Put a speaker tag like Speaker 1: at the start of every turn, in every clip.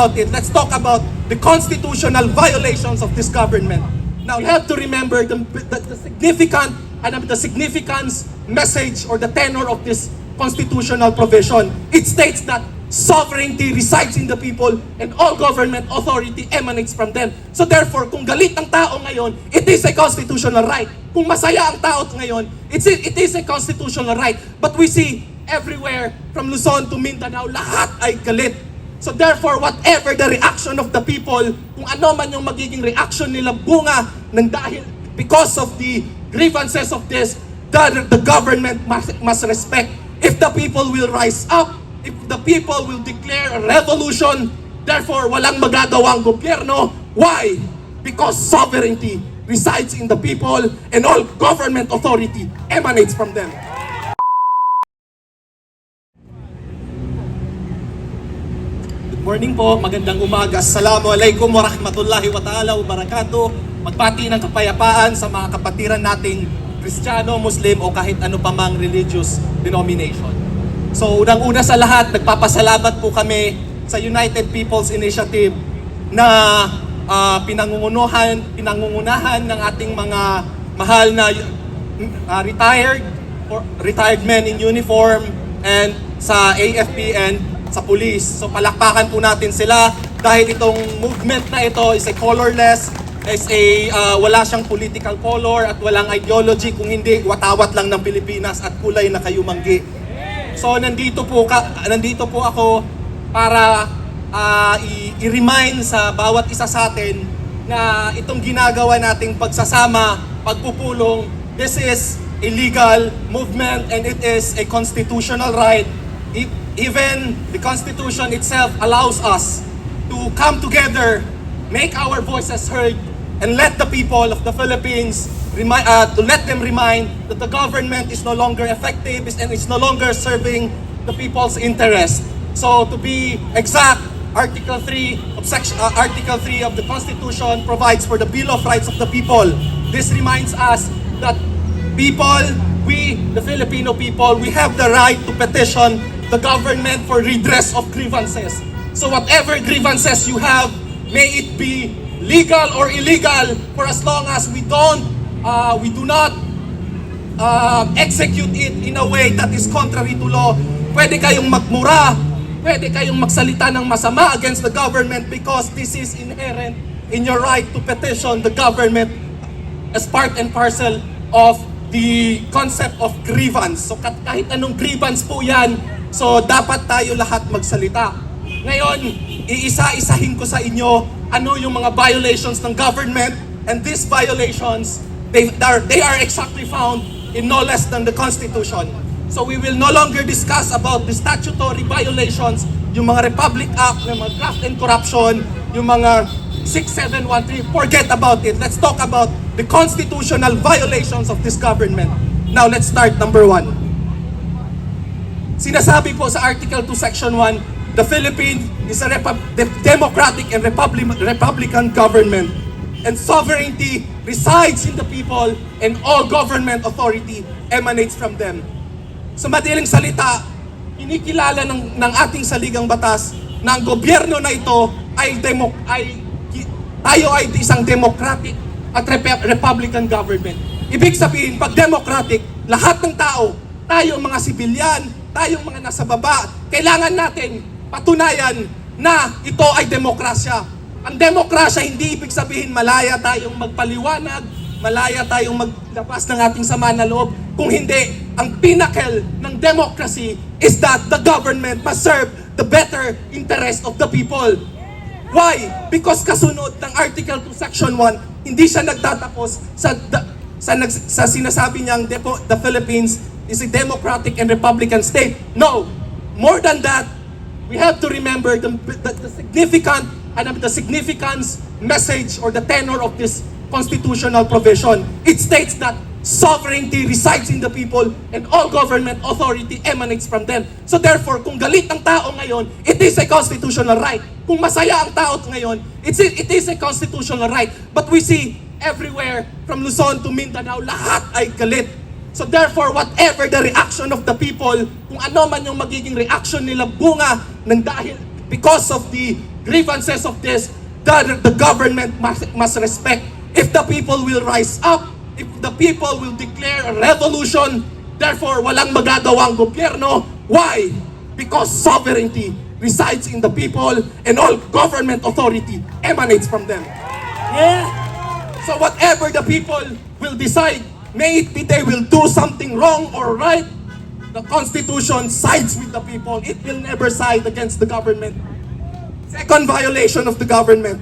Speaker 1: Let's talk about the constitutional violations of this government. Now, you have to remember the significance message or the tenor of this constitutional provision. It states that sovereignty resides in the people and all government authority emanates from them. So therefore, kung galit ang tao ngayon, it is a constitutional right. Kung masaya ang tao ngayon, it is a constitutional right. But we see everywhere from Luzon to Mindanao, lahat ay galit. So therefore, whatever the reaction of the people, kung ano man yung magiging reaction nila bunga ng dahil because of the grievances of this, the government must respect. If the people will rise up, if the people will declare a revolution, therefore walang magagawang gobyerno. Why? Because sovereignty resides in the people and all government authority emanates from them. Morning po, magandang umaga. Assalamualaikum warahmatullahi wa barakatuh. Magbati ng kapayapaan sa mga kapatiran nating Kristiyano, Muslim o kahit ano pa mang religious denomination. So unang-una sa lahat, nagpapasalamat po kami sa United People's Initiative na pinangungunahan ng ating mga mahal na retired men in uniform and sa AFP and sa police. So palakpakan po natin sila dahil itong movement na ito is a colorless, is a wala siyang political color at walang ideology, kung hindi watawat lang ng Pilipinas at kulay na kayumanggi. So nandito po ako para i-remind sa bawat isa sa atin na itong ginagawa nating pagsasama, pagpupulong, this is a legal movement and it is a constitutional right. Even the Constitution itself allows us to come together, make our voices heard, and let the people of the Philippines to let them remind that the government is no longer effective and is no longer serving the people's interest. So to be exact, Article 3 of the Constitution provides for the Bill of Rights of the People. This reminds us that we, the Filipino people, we have the right to petition the government for redress of grievances. So whatever grievances you have, may it be legal or illegal, for as long as we do not execute it in a way that is contrary to law. Pwede kayong magmura, pwede kayong magsalita ng masama against the government because this is inherent in your right to petition the government as part and parcel of the concept of grievance. So kahit anong grievance po yan, so dapat tayo lahat magsalita. Ngayon, iisa-isahin ko sa inyo ano yung mga violations ng government, and these violations, they are exactly found in no less than the Constitution. So we will no longer discuss about the statutory violations, yung mga Republic Act, yung mga graft and corruption, yung mga 6713, forget about it. Let's talk about the constitutional violations of this government. Now let's start number 1. Sinasabi po sa Article 2, Section 1, the Philippines is a democratic and republican government, and sovereignty resides in the people and all government authority emanates from them. Sa madaling salita, inikilala ng ating saligang batas na ang gobyerno na ito tayo ay isang democratic at republican government. Ibig sabihin, pag democratic, lahat ng tao, tayong mga sibilyan, tayong mga nasa baba, kailangan natin patunayan na ito ay demokrasya. Ang demokrasya hindi ibig sabihin malaya tayong magpaliwanag, malaya tayong maglabas ng ating sama na loob. Kung hindi, ang pinnacle ng democracy is that the government must serve the better interest of the people. Why? Because kasunod ng Article 2, Section 1, hindi siya nagtatapos sa sinasabi niyang the Philippines is a democratic and republican state. No! More than that, we have to remember the significance message or the tenor of this constitutional provision. It states that sovereignty resides in the people and all government authority emanates from them. So therefore, kung galit ang tao ngayon, it is a constitutional right. Kung masaya ang tao ngayon, it is a constitutional right. But we see everywhere from Luzon to Mindanao, lahat ay galit. So therefore, whatever the reaction of the people, kung ano man yung magiging reaction nila bunga ng dahil because of the grievances of this, the government must respect. If the people will rise up, if the people will declare a revolution, therefore walang magagawang gobyerno. Why? Because sovereignty resides in the people and all government authority emanates from them.
Speaker 2: Yeah.
Speaker 1: So whatever the people will decide, may it be they will do something wrong or right, the Constitution sides with the people. It will never side against the government. Second violation of the government.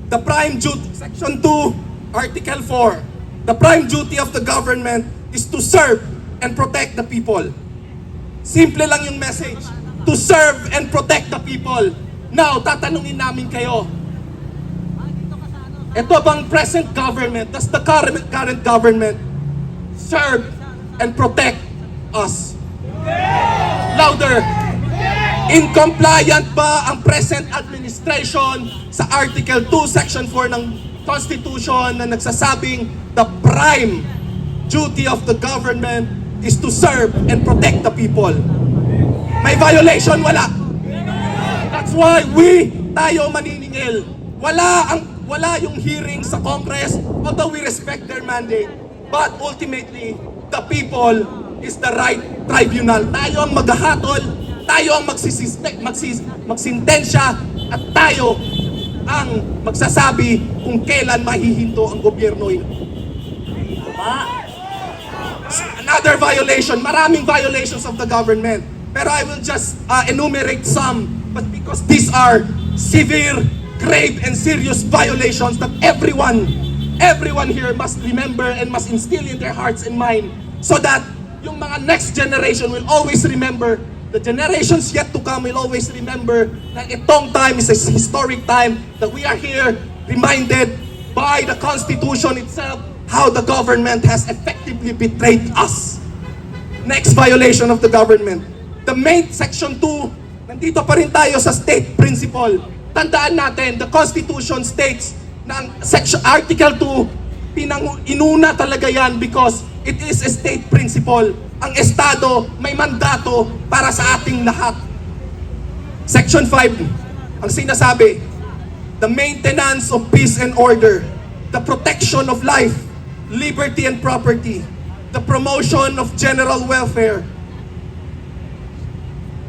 Speaker 1: The prime duty, Section 2, Article 4. The prime duty of the government is to serve and protect the people. Simple lang yung message. To serve and protect the people. Now, tatanungin namin kayo. Ito bang present government, does the current government serve and protect us? Louder. In compliant ba ang present administration sa Article 2, Section 4 ng Constitution na nagsasabing the prime duty of the government is to serve and protect the people? May violation? Wala. That's why tayo maniningil. Wala yung hearing sa Congress, although we respect their mandate. But ultimately, the people is the right tribunal. Tayo ang maghahatol, tayo ang magsintensya, at tayo ang magsasabi kung kailan mahihinto ang gobyerno. Another violation, maraming violations of the government. Pero I will just enumerate some, but because these are severe, grave, and serious violations that everyone here must remember and must instill in their hearts and mind, so that yung mga next generation will always remember, the generations yet to come will always remember na itong time is a historic time, that we are here reminded by the Constitution itself how the government has effectively betrayed us. Next violation of the government. The main Section 2, nandito pa rin tayo sa state principle. Tandaan natin, the Constitution states na ang Article 2, inuna talaga yan because it is a state principle. Ang Estado may mandato para sa ating lahat. Section 5, ang sinasabi, the maintenance of peace and order, the protection of life, liberty and property, the promotion of general welfare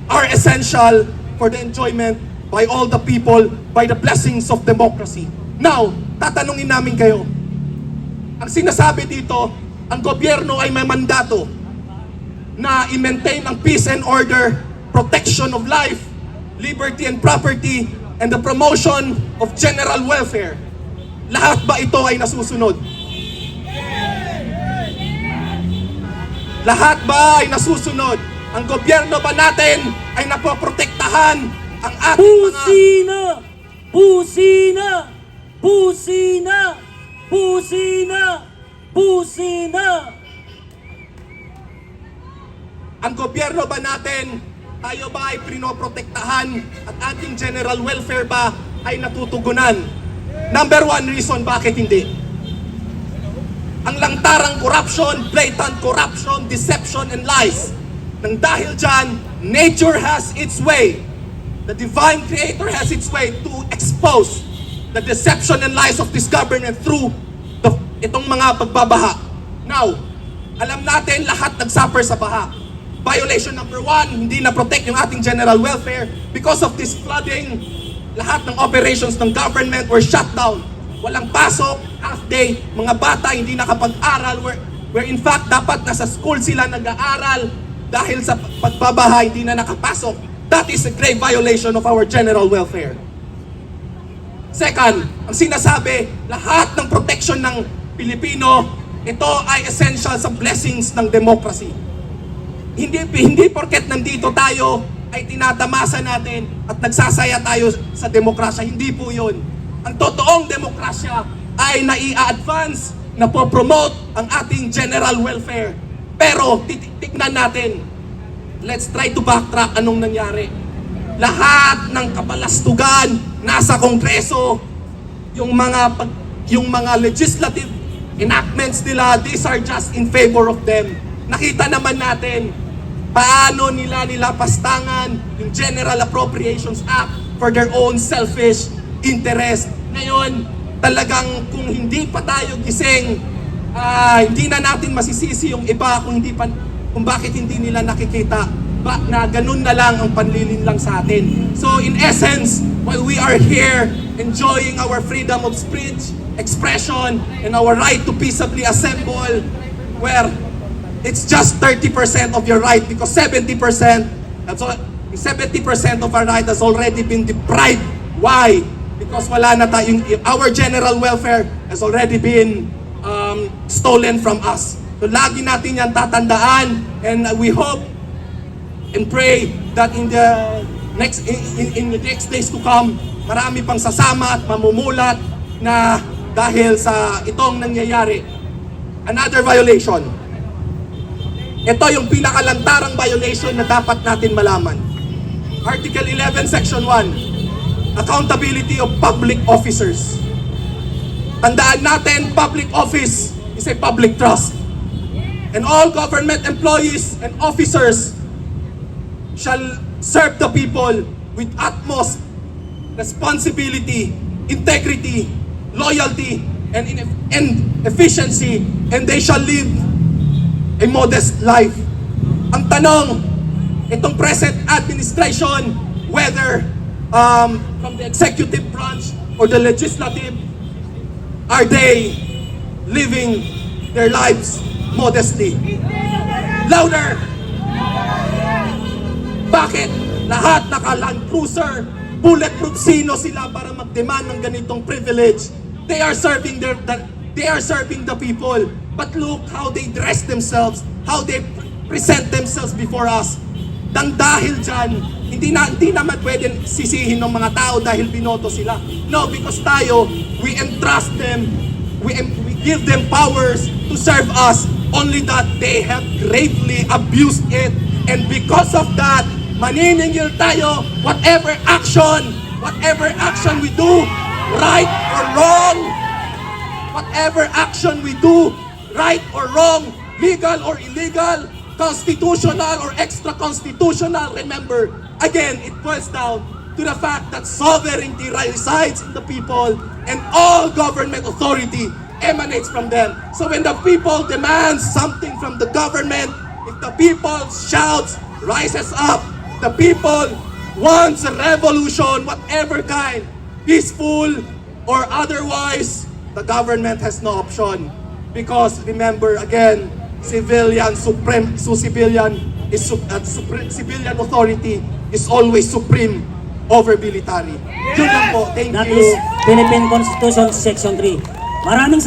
Speaker 1: are essential for the enjoyment by all the people, by the blessings of democracy. Now, tatanungin namin kayo. Ang sinasabi dito, ang gobyerno ay may mandato na i-maintain ang peace and order, protection of life, liberty and property, and the promotion of general welfare. Lahat ba ito ay nasusunod? Lahat ba ay nasusunod? Ang gobyerno ba natin ay napoprotektahan ang ating
Speaker 2: Pusina! Pusina! Pusina! Pusina! Pusina!
Speaker 1: Ang gobyerno ba natin, tayo ba ay pinoprotektahan at ating general welfare ba ay natutugunan? Number one reason bakit hindi. Ang langtarang corruption, blatant corruption, deception, and lies. Nang dahil dyan, nature has its way. The divine creator has its way to expose the deception and lies of this government through itong mga pagbabaha. Now, alam natin lahat nagsuffer sa baha. Violation number 1, hindi na-protect yung ating general welfare. Because of this flooding, lahat ng operations ng government were shut down. Walang pasok, half day, mga bata hindi nakapag-aral, where in fact dapat nasa school sila nag-aaral, dahil sa pagbabaha hindi na nakapasok. That is a grave violation of our general welfare. Second, ang sinasabi, lahat ng protection ng Pilipino, ito ay essential sa blessings ng democracy. Hindi porket nandito tayo ay tinatamasa natin at nagsasaya tayo sa demokrasya. Hindi po yun. Ang totoong demokrasya ay nai-advance, na po-promote ang ating general welfare. Pero tignan natin, let's try to backtrack anong nangyari. Lahat ng kabalastugan nasa Kongreso, yung mga legislative enactments nila, these are just in favor of them. Nakita naman natin paano nila nilapastangan yung General Appropriations Act for their own selfish interest. Ngayon, talagang kung hindi pa tayo gising, hindi na natin masisisi yung iba kung bakit hindi nila nakikita na ganun na lang ang panlilinlang sa atin. So in essence, while we are here enjoying our freedom of speech, expression, and our right to peaceably assemble, where it's just 30% of your right because 70% of our right has already been deprived. Why? Because wala na tayong, our general welfare has already been stolen from us. So lagi natin yan tatandaan, and we hope and pray that in the next days to come, marami pang sasama at mamumulat na dahil sa itong nangyayari. Another violation. Ito yung pinakalantarang violation na dapat natin malaman. Article 11, Section 1. Accountability of public officers. Tandaan natin, public office is a public trust. And all government employees and officers shall serve the people with utmost responsibility, integrity, loyalty, and efficiency, and they shall live a modest life. Ang tanong, itong present administration, whether from the executive branch or the legislative, are they living their lives modestly? Louder! Bakit? Lahat naka-Land Cruiser, bulletproof, sino sila para mag-demand ng ganitong privilege? They are serving the people. But look how they dress themselves, how they present themselves before us. Dahil dyan, hindi naman pwedeng sisihin ng mga tao dahil binoto sila. No, because tayo, we entrust them, we give them powers to serve us, only that they have gravely abused it. And because of that, maniningil tayo, whatever action we do, right or wrong, whatever action we do, right or wrong, legal or illegal, constitutional or extra-constitutional, remember, again, it boils down to the fact that sovereignty resides in the people and all government authority emanates from them. So when the people demand something from the government, if the people shouts, rises up, the people wants a revolution, whatever kind, peaceful or otherwise, the government has no option. Because remember again, civilian authority is always supreme over military. Yun lang po. Thank
Speaker 2: That
Speaker 1: you.
Speaker 2: is Philippine Constitution Section 3. Maraming